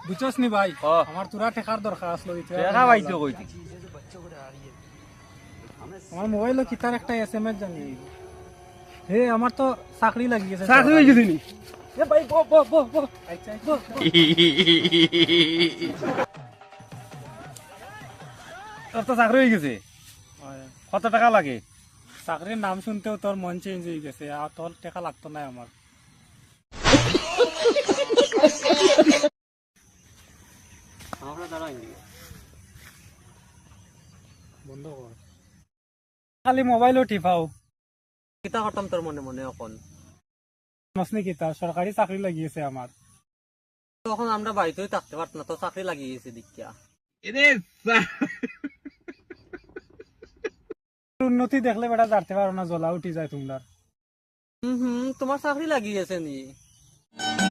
বুঝছস নি ভাই ও। আমার তোরা টেকার দরকার আসলো দেখা পাইছো কই থেকে? আমার মোবাইলে কিতার একটা এসএমএস জানি হে আমার তো চাকরি লাগি গেছে চাকরি হয়ে গেছে নি? এ ভাই বো বো বো বো আচ্ছা বো তোর তো চাকরি হয়ে গেছে, কত টাকা লাগে? চাকরির নাম শুনতেও তোর মন চেঞ্জ হয়ে গেছে আর তোর টাকা লাগতো না আমার বন্ধ কর খালি মোবাইলও টিপাও কিতা হতাম তোর মনে মনে এখন মাসনি কিতা সরকারি চাকরি লাগিয়েছে আমার তখন আমরা বাড়িতেই থাকতে পারতাম না, তো চাকরি লাগিয়ে গেছে দীক্ষা। উন্নতি দেখলে বেটা জানতে পারো না জ্বলা উঠি যায় তোমরা তোমার চাকরি লাগিয়ে গেছে নি?